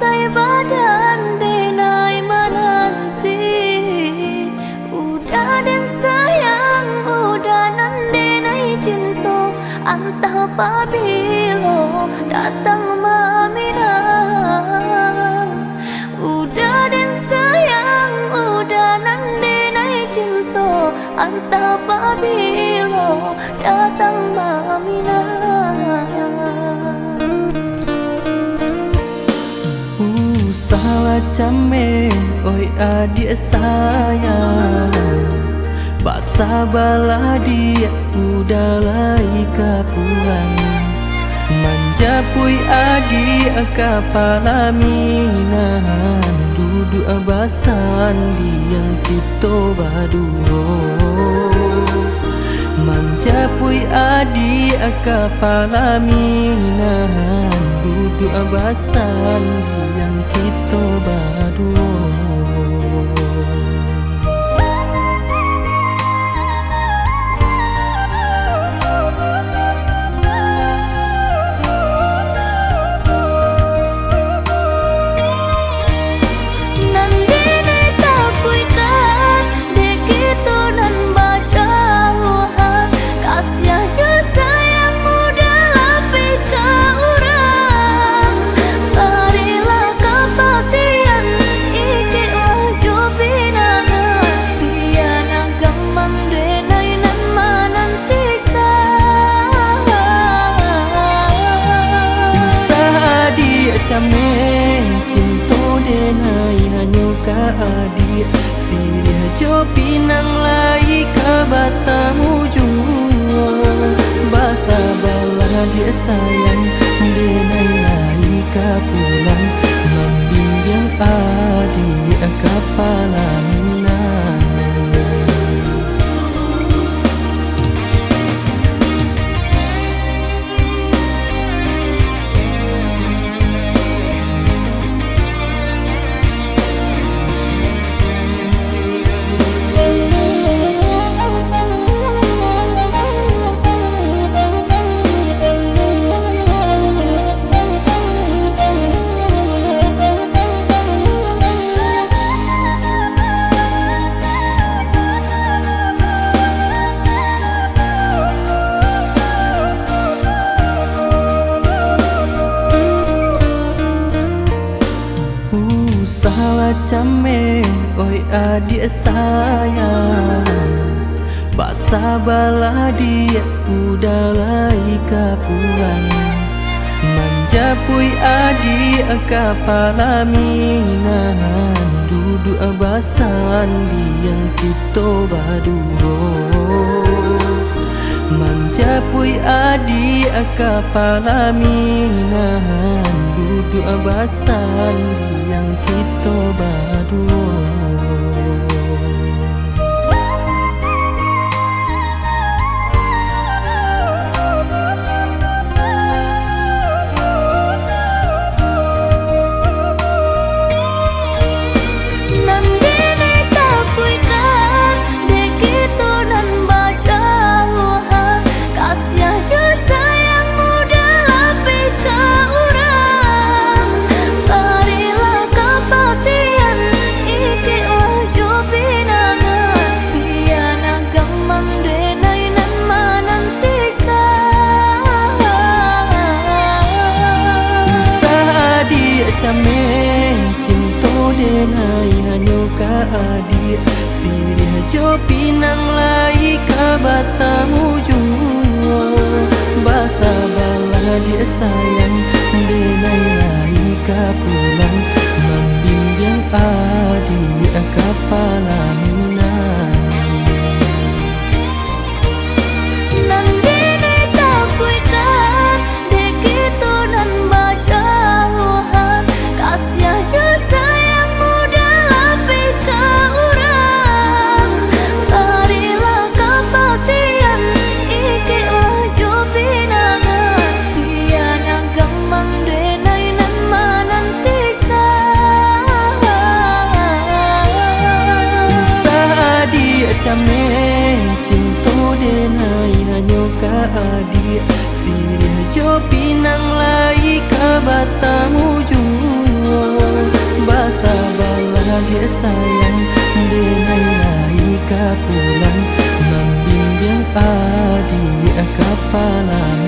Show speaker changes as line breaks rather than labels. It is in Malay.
say badan denai menanti. Udah dan sayang, udah nan denai cinta. Antah pabilo datang maminang. Udah dan sayang, udah nan denai cinta. Antah pabilo datang maminang.
Salah came, oi adik sayang. Basa bala dia udah laika pulang. Manjapui adik kapala minan. Duduk abasan diang kita baduo. Manjapui adik kapala minan. Duduk abasan diang kita baduo. Came cinta denai hanya ka adik. Sirih jo pinang lai ka batamu jua. Basa bala dia sayang denai lai ka pulang. Membimbing adik kapala minang. Salah came, oi adik sayang. Basa bala dia udah laika pulang. Manjapui adik kapala minan. Duduk abasan diang kita baduo. Manjapui adik kapala minan. Duduk abasan diang kita baduo. Came cinta denai hanya ka adik. Sirih jo pinang lai ka batamu jua. Basa bala dia sayang denai lai ka pulang. Membimbing adik kapala minang. Came cinta denai hanya ka adik. Sirih jo pinang lai ka batamu jua. bahagia sayang denai lai ka pulang membimbing adik kepala